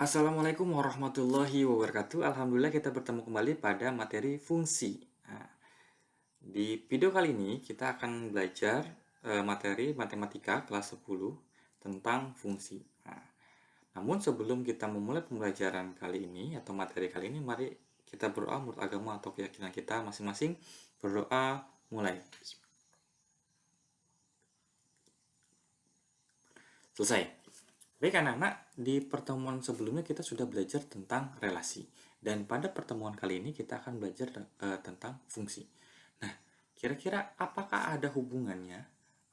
Assalamualaikum warahmatullahi wabarakatuh. Alhamdulillah kita bertemu kembali pada materi fungsi. Nah, di video kali ini kita akan belajar materi matematika kelas 10 tentang fungsi. Nah, namun sebelum kita memulai pembelajaran kali ini atau materi kali ini, mari kita berdoa menurut agama atau keyakinan kita masing-masing. Berdoa mulai. Selesai. Baik anak-anak, di pertemuan sebelumnya kita sudah belajar tentang relasi. Dan pada pertemuan kali ini kita akan belajar tentang fungsi. Nah, kira-kira apakah ada hubungannya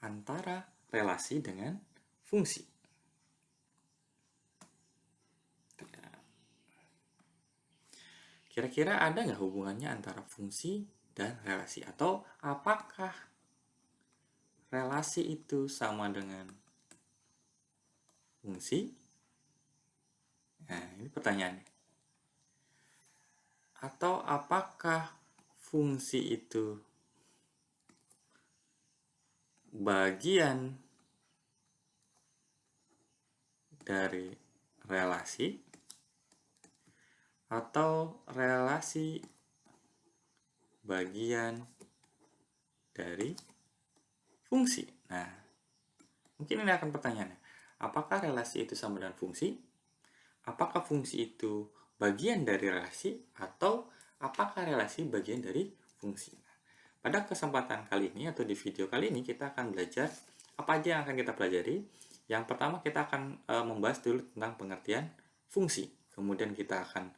antara relasi dengan fungsi? Kira-kira ada nggak hubungannya antara fungsi dan relasi? Atau apakah relasi itu sama dengan fungsi? Nah, ini pertanyaannya. Atau apakah fungsi itu bagian dari relasi atau relasi bagian dari fungsi? Nah, mungkin ini akan pertanyaannya. Apakah relasi itu sama dengan fungsi? Apakah fungsi itu bagian dari relasi? Atau apakah relasi bagian dari fungsi? Nah, pada kesempatan kali ini atau di video kali ini kita akan belajar apa aja yang akan kita pelajari. Yang pertama kita akan membahas dulu tentang pengertian fungsi. Kemudian kita akan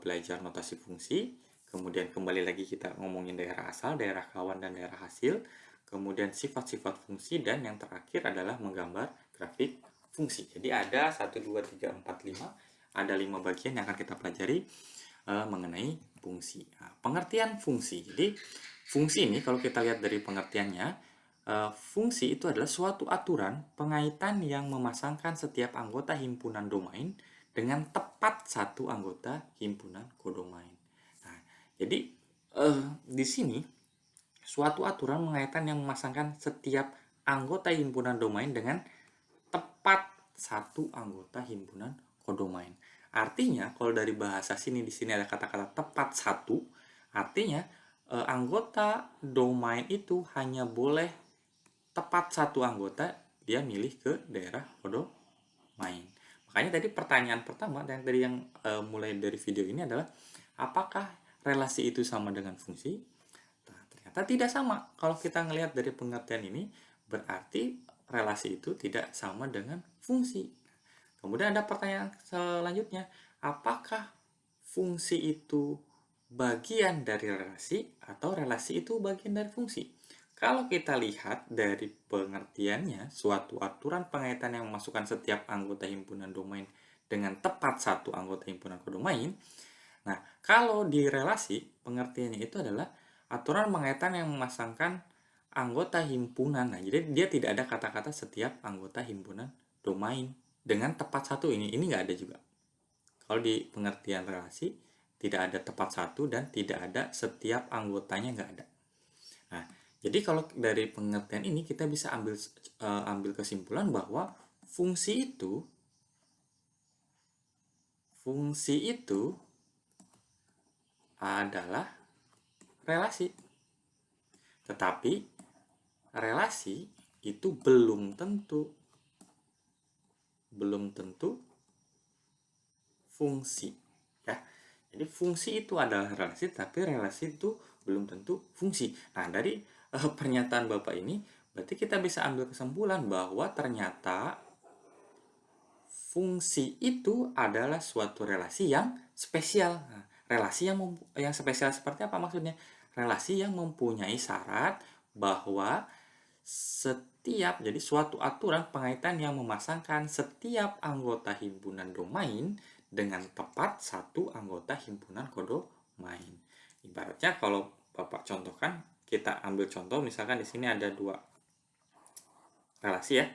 belajar notasi fungsi. Kemudian kembali lagi kita ngomongin daerah asal, daerah kawan, dan daerah hasil. Kemudian sifat-sifat fungsi, dan yang terakhir adalah menggambar grafik fungsi. Jadi ada 1, 2, 3, 4, 5. Ada 5 bagian yang akan kita pelajari mengenai fungsi. Nah, pengertian fungsi. Jadi fungsi ini kalau kita lihat dari pengertiannya, fungsi itu adalah suatu aturan pengaitan yang memasangkan setiap anggota himpunan domain dengan tepat satu anggota himpunan kodomain. Nah, jadi di sini suatu aturan pengaitan yang memasangkan setiap anggota himpunan domain dengan tepat satu anggota himpunan kodomain. Artinya kalau dari bahasa sini di sini ada kata-kata tepat satu, artinya anggota domain itu hanya boleh tepat satu anggota dia milih ke daerah kodomain. Makanya tadi pertanyaan pertama dan dari yang mulai dari video ini adalah apakah relasi itu sama dengan fungsi? Nah, ternyata tidak sama. Kalau kita ngelihat dari pengertian ini berarti relasi itu tidak sama dengan fungsi. Kemudian ada pertanyaan selanjutnya, apakah fungsi itu bagian dari relasi atau relasi itu bagian dari fungsi? Kalau kita lihat dari pengertiannya, suatu aturan pengaitan yang memasukkan setiap anggota himpunan domain dengan tepat satu anggota himpunan kodomain. Nah, kalau di relasi, pengertiannya itu adalah aturan pengaitan yang memasangkan anggota himpunan. Nah, jadi dia tidak ada kata-kata setiap anggota himpunan domain dengan tepat satu ini nggak ada juga. Kalau di pengertian relasi, tidak ada tepat satu dan tidak ada setiap anggotanya nggak ada. Nah, jadi kalau dari pengertian ini kita bisa ambil kesimpulan bahwa fungsi itu adalah relasi. Tetapi relasi itu belum tentu fungsi, ya. Jadi fungsi itu adalah relasi, tapi relasi itu belum tentu fungsi. Nah, dari pernyataan Bapak ini berarti kita bisa ambil kesimpulan bahwa ternyata fungsi itu adalah suatu relasi yang spesial. Nah, relasi yang spesial seperti apa maksudnya? Relasi yang mempunyai syarat bahwa jadi suatu aturan pengaitan yang memasangkan setiap anggota himpunan domain dengan tepat satu anggota himpunan kodomain. Ibaratnya kalau Bapak contohkan, kita ambil contoh misalkan di sini ada dua relasi ya.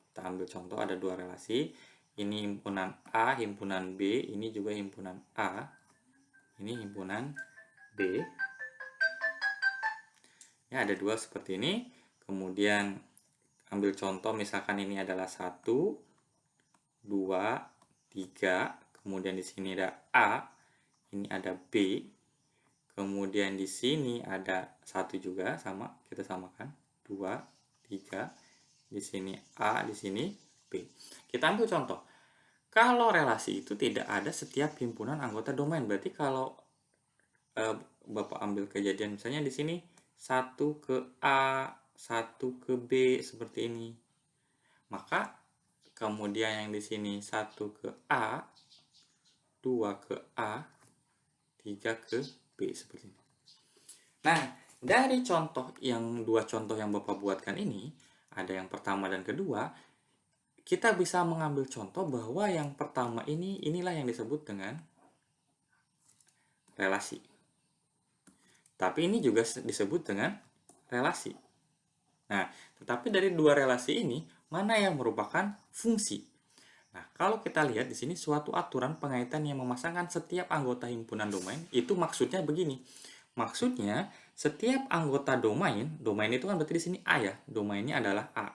Kita ambil contoh ada dua relasi. Ini himpunan A, himpunan B, ini juga himpunan A. Ini himpunan B. Ya, ada dua seperti ini. Kemudian ambil contoh misalkan ini adalah 1, 2, 3, kemudian di sini ada A, ini ada B, kemudian di sini ada 1 juga, sama, kita samakan, 2, 3, di sini A, di sini B. Kita ambil contoh. Kalau relasi itu tidak ada setiap himpunan anggota domain, berarti kalau Bapak ambil kejadian misalnya di sini 1 ke A, 1 ke B seperti ini. Maka kemudian yang di sini 1 ke A, 2 ke A, 3 ke B seperti ini. Nah, dari contoh yang dua contoh yang Bapak buatkan ini, ada yang pertama dan kedua, kita bisa mengambil contoh bahwa yang pertama inilah yang disebut dengan relasi. Tapi ini juga disebut dengan relasi. Nah, tetapi dari dua relasi ini, mana yang merupakan fungsi? Nah, kalau kita lihat di sini suatu aturan pengaitan yang memasangkan setiap anggota himpunan domain, itu maksudnya begini. Maksudnya, setiap anggota domain itu kan berarti di sini A ya, domainnya adalah A.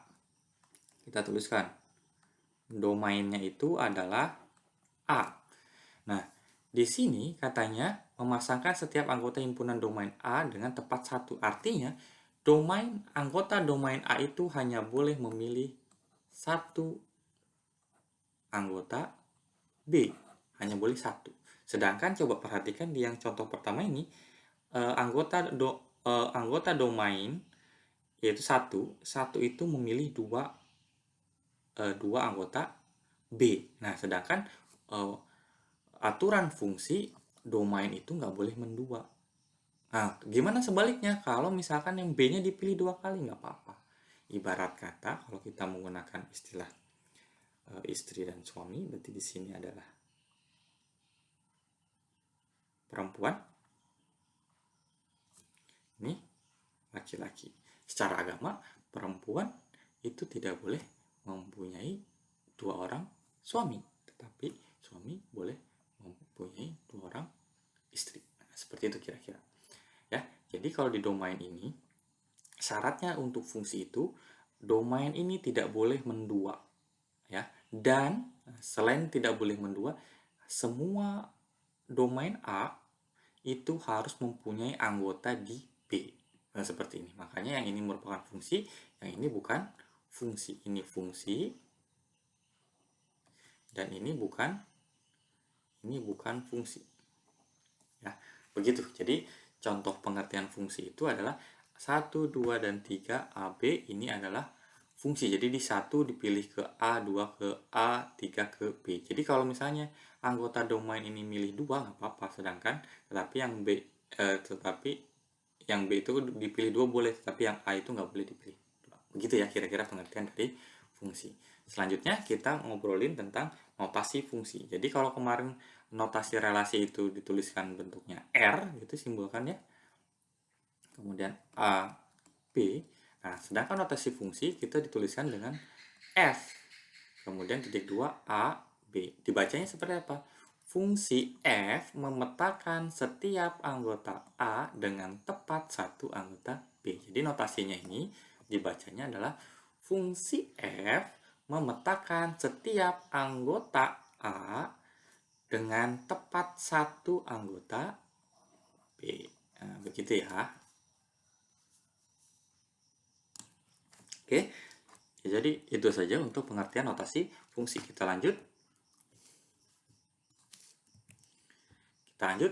Kita tuliskan. Domainnya itu adalah A. Nah, di sini katanya memasangkan setiap anggota himpunan domain A dengan tepat satu. Artinya, anggota domain A itu hanya boleh memilih satu anggota B. Hanya boleh satu. Sedangkan coba perhatikan di yang contoh pertama ini, anggota domain yaitu satu itu memilih dua anggota B. Nah, sedangkan aturan fungsi domain itu nggak boleh mendua. Nah, gimana sebaliknya? Kalau misalkan yang B-nya dipilih 2 kali, nggak apa-apa. Ibarat kata, kalau kita menggunakan istilah istri dan suami, berarti di sini adalah perempuan, ini laki-laki. Secara agama, perempuan itu tidak boleh mempunyai 2 orang suami, tetapi suami boleh mempunyai 2 orang istri. Nah, seperti itu kira-kira. Ya, jadi kalau di domain ini syaratnya untuk fungsi itu domain ini tidak boleh mendua, ya. Dan selain tidak boleh mendua, semua domain A itu harus mempunyai anggota di B. Nah, seperti ini. Makanya yang ini merupakan fungsi, yang ini bukan fungsi. Ini fungsi dan ini bukan fungsi. Ya, begitu. Jadi contoh pengertian fungsi itu adalah 1, 2, dan 3 AB ini adalah fungsi. Jadi di 1 dipilih ke A, 2 ke A, 3 ke B. Jadi kalau misalnya anggota domain ini milih 2 nggak apa-apa, sedangkan tetapi yang B itu dipilih 2 boleh, tetapi yang A itu nggak boleh dipilih. Begitu ya kira-kira pengertian dari fungsi. Selanjutnya kita ngobrolin tentang notasi fungsi. Jadi kalau kemarin notasi relasi itu dituliskan bentuknya R gitu simbolkannya, kemudian A, B. Nah, sedangkan notasi fungsi kita dituliskan dengan F, kemudian titik 2 A, B. Dibacanya seperti apa? Fungsi F memetakan setiap anggota A dengan tepat satu anggota B. Jadi notasinya ini dibacanya adalah fungsi F memetakan setiap anggota A dengan tepat satu anggota B. Nah, begitu ya. Oke, ya, jadi itu saja untuk pengertian notasi fungsi. Kita lanjut,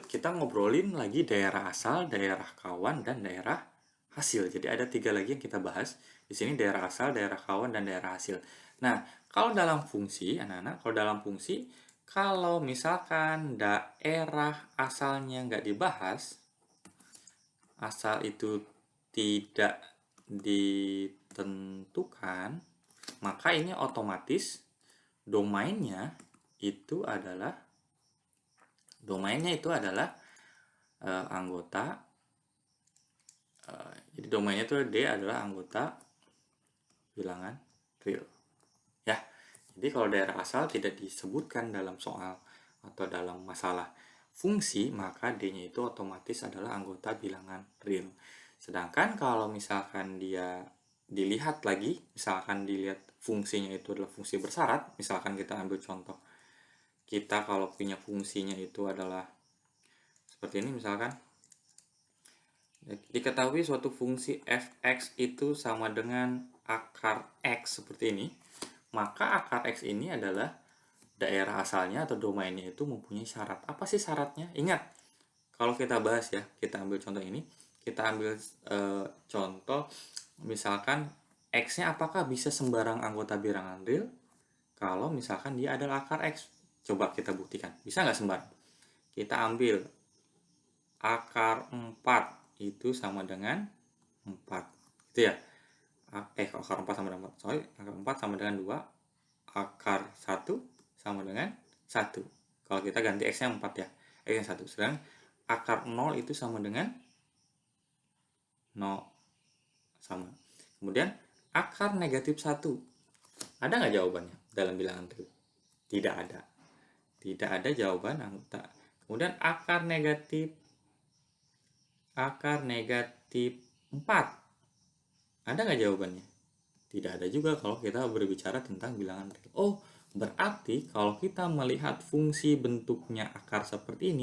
kita ngobrolin lagi daerah asal, daerah kawan, dan daerah hasil. Jadi ada 3 lagi yang kita bahas. Di sini daerah asal, daerah kawan, dan daerah hasil. Nah, kalau dalam fungsi, anak-anak, kalau misalkan daerah asalnya nggak dibahas, asal itu tidak ditentukan, maka ini otomatis domainnya itu adalah anggota, jadi domainnya itu D adalah anggota bilangan real, ya. Jadi kalau daerah asal tidak disebutkan dalam soal atau dalam masalah fungsi, maka D-nya itu otomatis adalah anggota bilangan real. Sedangkan kalau misalkan dia dilihat lagi, misalkan dilihat fungsinya itu adalah fungsi bersyarat, misalkan kita ambil contoh kita kalau punya fungsinya itu adalah seperti ini misalkan. Diketahui suatu fungsi f(x) itu sama dengan akar x seperti ini, maka akar x ini adalah daerah asalnya atau domainnya itu mempunyai syarat. Apa sih syaratnya? Ingat, kalau kita bahas ya, kita ambil contoh ini, kita ambil contoh misalkan x-nya apakah bisa sembarang anggota bilangan real? Kalau misalkan dia adalah akar x, coba kita buktikan. Bisa nggak sembarang? Kita ambil akar 4 itu sama dengan 4 gitu ya. Akar 4 sama dengan 4. Sorry, akar 4 sama dengan 2. Akar 1 sama dengan 1. Kalau kita ganti x-nya 4 ya. X-nya 1. Sedangkan akar 0 itu sama dengan 0. Sama. Kemudian akar negatif 1. Ada nggak jawabannya dalam bilangan real? Tidak ada. Tidak ada jawaban anggota. Kemudian akar negatif 4. Ada nggak jawabannya? Tidak ada juga kalau kita berbicara tentang bilangan real. Oh, berarti kalau kita melihat fungsi bentuknya akar seperti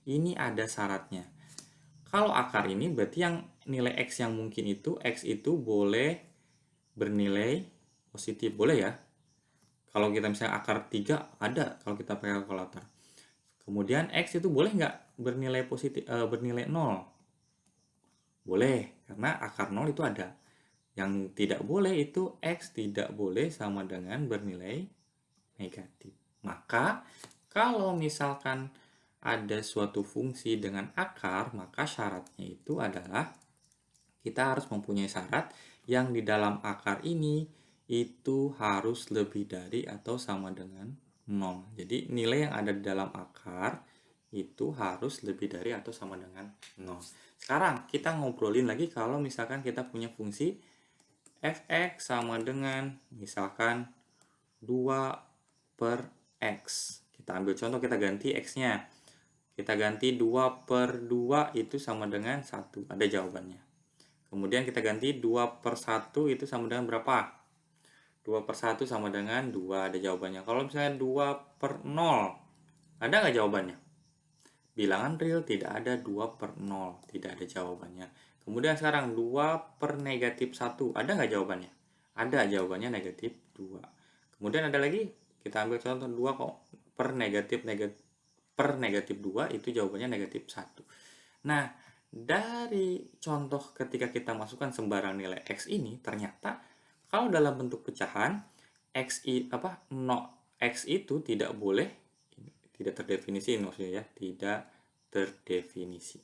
ini ada syaratnya. Kalau akar ini berarti yang nilai x yang mungkin itu, x itu boleh bernilai positif, boleh ya. Kalau kita misalnya akar 3 ada kalau kita pakai kalkulator. Kemudian x itu boleh nggak bernilai positif, bernilai 0? Boleh, karena akar 0 itu ada. Yang tidak boleh itu x tidak boleh sama dengan bernilai negatif. Maka kalau misalkan ada suatu fungsi dengan akar, maka syaratnya itu adalah kita harus mempunyai syarat yang di dalam akar ini itu harus lebih dari atau sama dengan 0. Jadi nilai yang ada di dalam akar itu harus lebih dari atau sama dengan 0. Sekarang kita ngobrolin lagi kalau misalkan kita punya fungsi f(x) sama dengan misalkan 2 per x. Kita ambil contoh, kita ganti x-nya. Kita ganti 2 per 2 itu sama dengan 1. Ada jawabannya. Kemudian kita ganti 2 per 1 itu sama dengan berapa? 2 per 1 sama dengan 2. Ada jawabannya. Kalau misalnya 2 per 0, ada nggak jawabannya? Bilangan real tidak ada 2 per 0. Tidak ada jawabannya. Kemudian sekarang 2 per negatif 1. Ada nggak jawabannya? Ada, jawabannya negatif 2. Kemudian ada lagi, kita ambil contoh 2 kok per negatif 2 itu jawabannya negatif 1. Nah, dari contoh ketika kita masukkan sembarang nilai x ini, ternyata kalau dalam bentuk pecahan x itu tidak boleh, tidak terdefinisi maksudnya ya, tidak terdefinisi.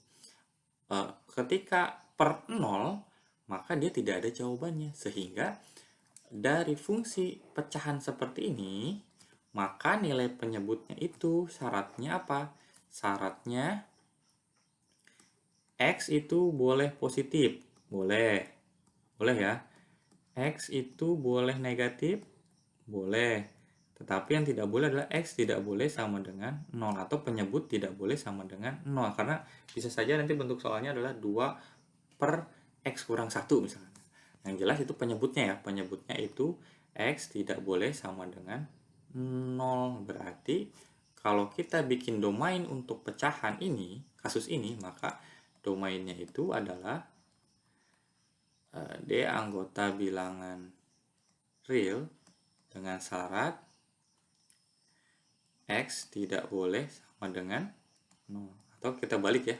Ketika per 0, maka dia tidak ada jawabannya. Sehingga dari fungsi pecahan seperti ini, maka nilai penyebutnya itu syaratnya apa? Syaratnya x itu boleh positif, boleh ya. X itu boleh negatif, boleh. Tetapi yang tidak boleh adalah x tidak boleh sama dengan 0 atau penyebut tidak boleh sama dengan 0, karena bisa saja nanti bentuk soalnya adalah 2 per x kurang 1 misalnya. Yang jelas itu penyebutnya ya, penyebutnya itu x tidak boleh sama dengan 0. Berarti kalau kita bikin domain untuk pecahan ini, kasus ini, maka domainnya itu adalah D anggota bilangan real dengan syarat x tidak boleh sama dengan 0. Atau kita balik ya,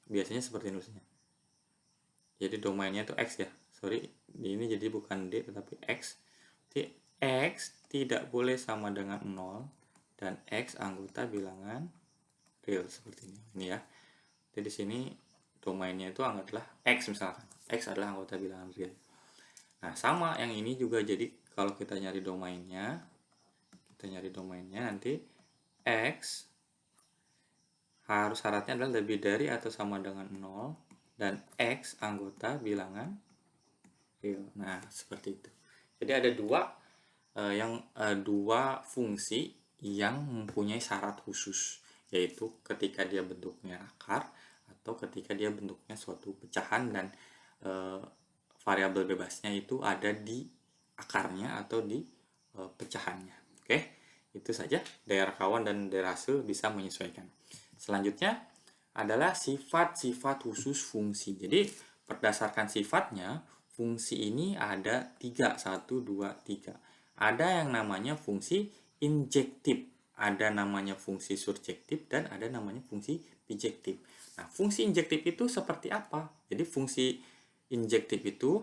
biasanya seperti nulisnya. Jadi domainnya itu x ya, sorry, ini jadi bukan D tetapi x. Jadi x tidak boleh sama dengan 0 dan x anggota bilangan real seperti ini. Ini ya. Jadi di sini domainnya itu anggaplah x misalkan. X adalah anggota bilangan real. Nah, sama yang ini juga, jadi kalau kita nyari domainnya, nanti x harus syaratnya adalah lebih dari atau sama dengan 0 dan x anggota bilangan real. Nah, seperti itu. Jadi ada dua fungsi yang mempunyai syarat khusus, yaitu ketika dia bentuknya akar atau ketika dia bentuknya suatu pecahan dan variabel bebasnya itu ada di akarnya atau di pecahannya. Oke, Itu saja, daerah kawan dan daerah hasil bisa menyesuaikan. Selanjutnya adalah sifat-sifat khusus fungsi. Jadi berdasarkan sifatnya, fungsi ini ada 3, 1, 2, 3. Ada yang namanya fungsi injektif, ada namanya fungsi surjektif, dan ada namanya fungsi bijektif. Nah, fungsi injektif itu seperti apa? Jadi fungsi injektif itu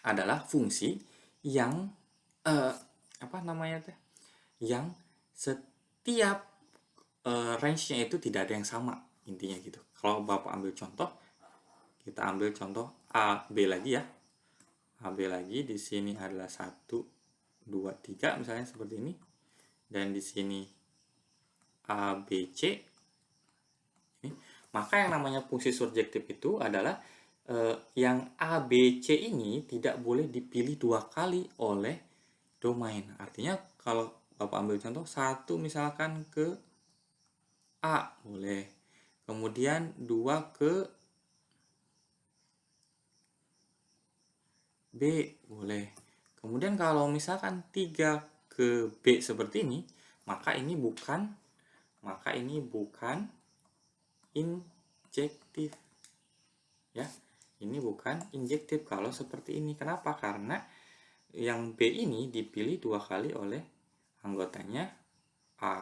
adalah fungsi yang apa namanya teh? Yang setiap range-nya itu tidak ada yang sama, intinya gitu. Kalau Bapak ambil contoh, kita ambil contoh A, B lagi ya. A, B lagi, di sini adalah 1, 2, 3 misalnya seperti ini. Dan di sini A, B, C. Ini. Maka yang namanya fungsi surjektif itu adalah yang A, B, C ini tidak boleh dipilih 2 kali oleh domain. Artinya kalau Bapak ambil contoh, 1 misalkan ke A, boleh. Kemudian 2 ke B, boleh. Kemudian kalau misalkan 3 ke B seperti ini, maka ini bukan injektif. Ya. Ini bukan injektif kalau seperti ini. Kenapa? Karena yang B ini dipilih 2 kali oleh anggotanya A.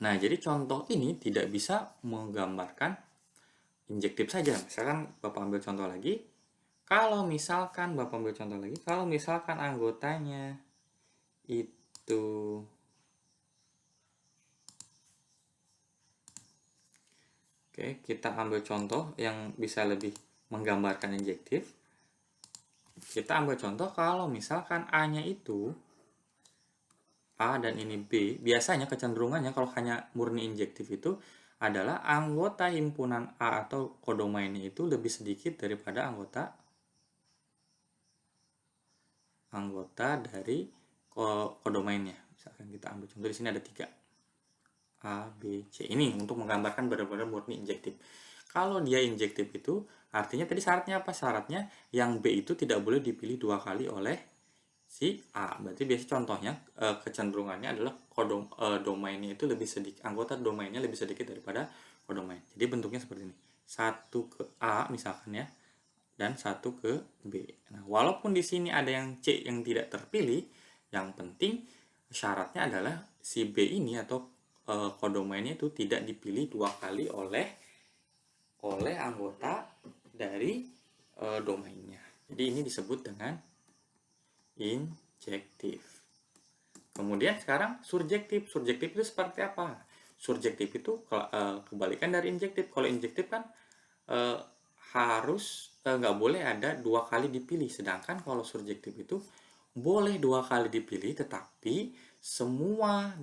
Nah, jadi contoh ini tidak bisa menggambarkan injektif saja. Misalkan Bapak ambil contoh lagi. Kalau misalkan anggotanya itu Oke, kita ambil contoh yang bisa lebih menggambarkan injektif. Kita ambil contoh kalau misalkan A-nya itu A dan ini B, biasanya kecenderungannya kalau hanya murni injektif itu adalah anggota himpunan A atau kodomainnya itu lebih sedikit daripada anggota dari kodomainnya. Misalkan kita ambil contoh di sini ada 3. A, B, C. Ini untuk menggambarkan benar-benar murni injektif. Kalau dia injektif itu artinya tadi syaratnya apa? Syaratnya yang B itu tidak boleh dipilih 2 kali oleh si A. Berarti biasa contohnya kecenderungannya adalah domainnya itu lebih sedikit, anggota domainnya lebih sedikit daripada kodomain. Jadi bentuknya seperti ini. 1 ke A misalkan ya, dan 1 ke B. Nah, walaupun di sini ada yang C yang tidak terpilih, yang penting syaratnya adalah si B ini atau kodomainnya itu tidak dipilih 2 kali oleh anggota dari domainnya. Jadi ini disebut dengan injektif. Kemudian sekarang surjektif. Surjektif itu seperti apa? Surjektif itu kebalikan dari injektif. Kalau injektif kan harus nggak boleh ada 2 kali dipilih. Sedangkan kalau surjektif itu boleh 2 kali dipilih, tetapi semua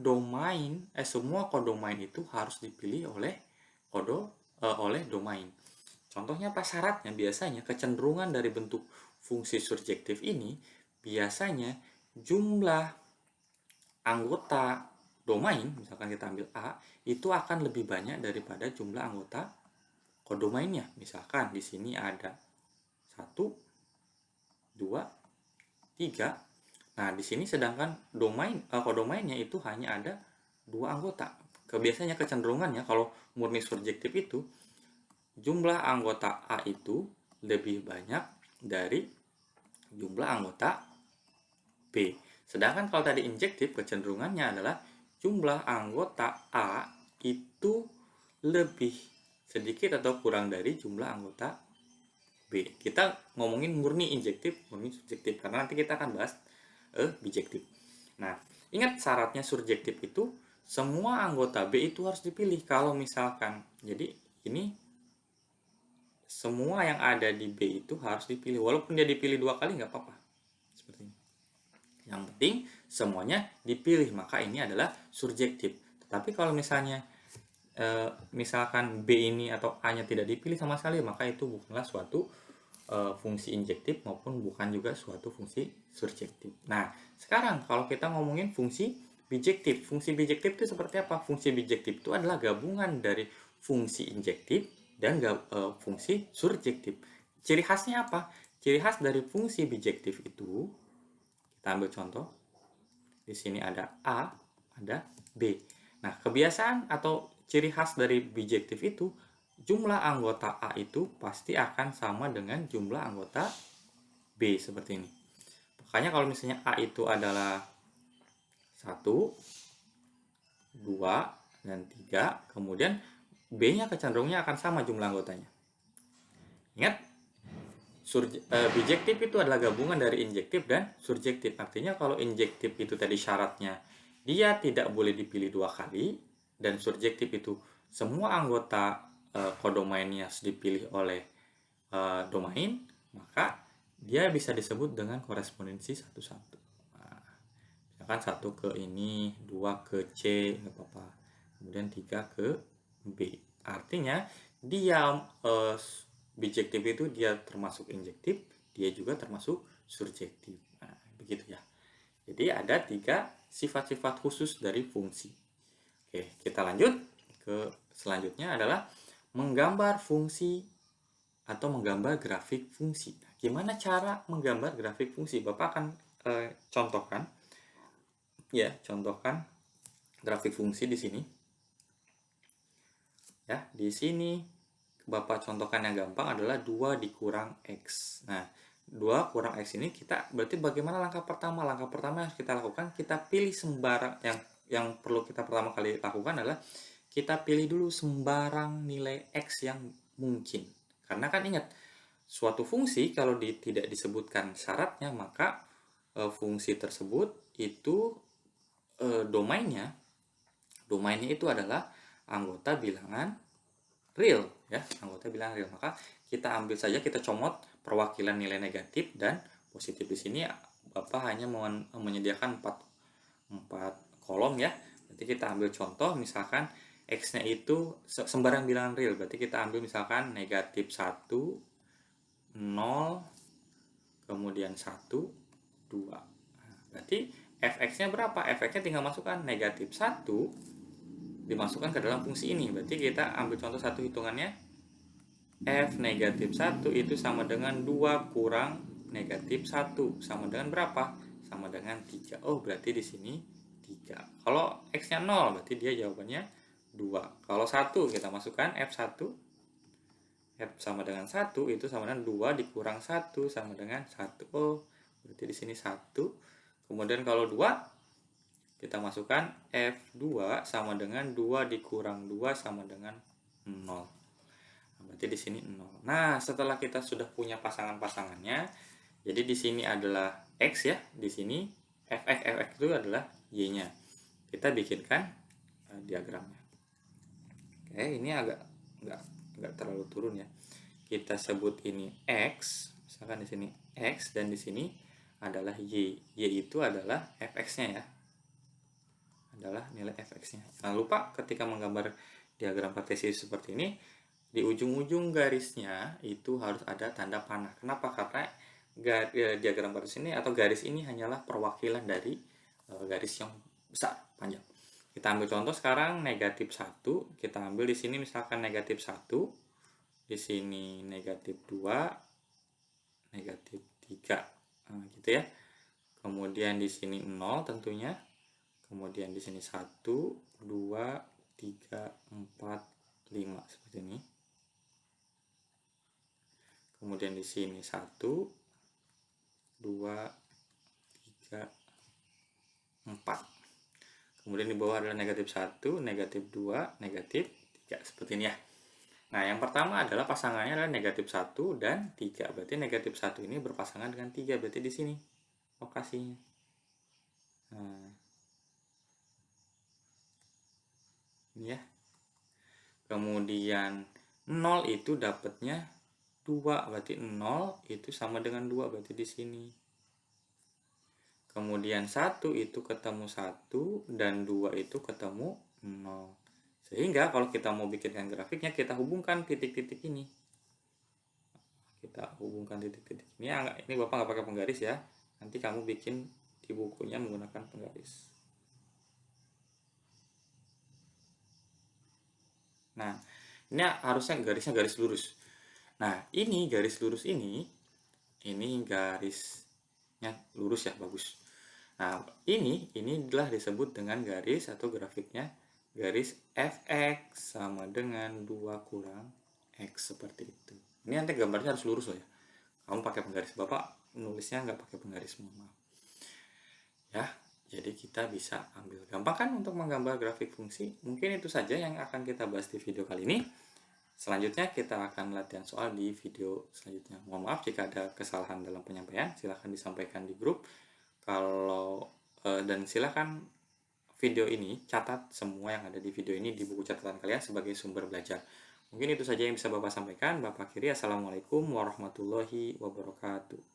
kodomain itu harus dipilih oleh domain. Contohnya apa syaratnya? Biasanya kecenderungan dari bentuk fungsi surjektif ini biasanya jumlah anggota domain, misalkan kita ambil A, itu akan lebih banyak daripada jumlah anggota kodomainnya. Misalkan di sini ada 1, 2, 3. Nah, di sini sedangkan kodomainnya itu hanya ada 2 anggota. Biasanya kecenderungannya kalau murni surjektif itu jumlah anggota A itu lebih banyak dari jumlah anggota B. Sedangkan kalau tadi injektif, kecenderungannya adalah jumlah anggota A itu lebih sedikit atau kurang dari jumlah anggota B. Kita ngomongin murni injektif, murni subjektif, karena nanti kita akan bahas bijektif. Nah, ingat syaratnya surjektif itu semua anggota B itu harus dipilih. Kalau misalkan, jadi ini semua yang ada di B itu harus dipilih, walaupun dia dipilih 2 kali nggak apa-apa, seperti ini. Yang penting semuanya dipilih, maka ini adalah surjektif. Tetapi kalau misalnya misalkan B ini atau A-nya tidak dipilih sama sekali, maka itu bukanlah suatu fungsi injektif maupun bukan juga suatu fungsi surjektif. Nah, sekarang kalau kita ngomongin fungsi bijektif. Fungsi bijektif itu seperti apa? Fungsi bijektif itu adalah gabungan dari fungsi injektif dan fungsi surjektif. Ciri khasnya apa? Ciri khas dari fungsi bijektif itu, kita ambil contoh. Di sini ada A, ada B. Nah, kebiasaan atau ciri khas dari bijektif itu, jumlah anggota A itu pasti akan sama dengan jumlah anggota B, seperti ini. Makanya kalau misalnya A itu adalah 1, 2, dan 3, kemudian B-nya kecenderungannya akan sama jumlah anggotanya. Ingat, bijektif itu adalah gabungan dari injektif dan surjektif. Artinya kalau injektif itu tadi syaratnya dia tidak boleh dipilih 2 kali, dan surjektif itu semua anggota kodomainnya harus dipilih oleh domain, maka dia bisa disebut dengan korespondensi 1-1. Nah, misalkan 1 ke ini, 2 ke C, nggak apa-apa. Kemudian 3 ke B. Artinya dia bijektif itu dia termasuk injektif, dia juga termasuk surjektif. Nah, begitu ya. Jadi ada 3 sifat-sifat khusus dari fungsi. Oke, kita lanjut ke selanjutnya adalah menggambar fungsi atau menggambar grafik fungsi. Gimana cara menggambar grafik fungsi? Bapak akan contohkan grafik fungsi di sini. Ya, di sini Bapak contohkan yang gampang adalah 2 dikurang X. Nah, 2 kurang X ini kita berarti bagaimana langkah pertama? Langkah pertama yang harus kita lakukan, kita pilih sembarang yang perlu kita pertama kali lakukan adalah kita pilih dulu sembarang nilai X yang mungkin. Karena kan ingat, suatu fungsi kalau tidak disebutkan syaratnya, maka fungsi tersebut itu domainnya itu adalah anggota bilangan real, ya, anggota bilangan real. Maka kita ambil saja, kita comot perwakilan nilai negatif dan positif. Di sini Bapak hanya menyediakan 4 kolom, ya. Berarti kita ambil contoh, misalkan X-nya itu sembarang bilangan real. Berarti kita ambil misalkan negatif 1, 0, kemudian 1, 2. Berarti fx-nya berapa? Fx-nya tinggal masukkan negatif 1 dimasukkan ke dalam fungsi ini. Berarti kita ambil contoh satu hitungannya. F negatif 1 itu sama dengan 2 kurang negatif 1. Sama dengan berapa? Sama dengan 3. Oh, berarti di sini 3. Kalau X-nya 0, berarti dia jawabannya 2. Kalau 1, kita masukkan F1. F sama dengan 1 itu sama dengan 2 dikurang 1 sama dengan 1. Oh, berarti di sini 1. Kemudian kalau 2, kita masukkan F2 sama dengan 2 dikurang 2 sama dengan 0. Berarti di sini 0. Nah, setelah kita sudah punya pasangan-pasangannya, jadi di sini adalah X, ya. Di sini Fx itu adalah Y-nya. Kita bikinkan diagramnya. Oke, ini agak nggak terlalu turun, ya. Kita sebut ini X, misalkan di sini X, dan di sini adalah Y. Y itu adalah Fx-nya, ya. Adalah nilai fx-nya. Jangan lupa ketika menggambar diagram kartesius seperti ini, di ujung-ujung garisnya itu harus ada tanda panah. Kenapa? Karena diagram kartesius ini atau garis ini hanyalah perwakilan dari garis yang besar, panjang. Kita ambil contoh sekarang negatif 1, kita ambil di sini misalkan negatif 1, di sini negatif 2, negatif 3. Nah, gitu ya. Kemudian di sini 0 tentunya. Kemudian di sini 1, 2, 3, 4, 5 seperti ini. Kemudian di sini 1, 2, 3, 4. Kemudian di bawah adalah negatif 1, negatif 2, negatif 3 seperti ini, ya. Nah, yang pertama adalah pasangannya adalah negatif 1 dan 3. Berarti negatif 1 ini berpasangan dengan 3. Berarti di sini lokasinya. Nah, ini, ya. Kemudian 0 itu dapatnya 2, berarti 0 itu sama dengan 2, berarti di sini. Kemudian 1 itu ketemu 1 dan 2 itu ketemu 0. Sehingga kalau kita mau bikinkan grafiknya, kita hubungkan titik-titik ini. Kita hubungkan titik-titik ini. Ini Bapak nggak pakai penggaris, ya. Nanti kamu bikin di bukunya menggunakan penggaris. Nah, ini harusnya garisnya garis lurus. Nah, ini garis lurus ini garisnya lurus, ya, bagus. Nah, ini adalah disebut dengan garis atau grafiknya garis fx sama dengan 2 kurang x, seperti itu. Ini nanti gambarnya harus lurus loh ya. Kamu pakai penggaris, Bapak nulisnya nggak pakai penggaris, mohon maaf. Ya, jadi kita bisa ambil gampang kan untuk menggambar grafik fungsi. Mungkin itu saja yang akan kita bahas di video kali ini. Selanjutnya kita akan latihan soal di video selanjutnya. Mohon maaf jika ada kesalahan dalam penyampaian, silahkan disampaikan di grup. Dan silahkan video ini catat semua yang ada di video ini di buku catatan kalian sebagai sumber belajar. Mungkin itu saja yang bisa Bapak sampaikan. Bapak akhiri, Assalamualaikum warahmatullahi wabarakatuh.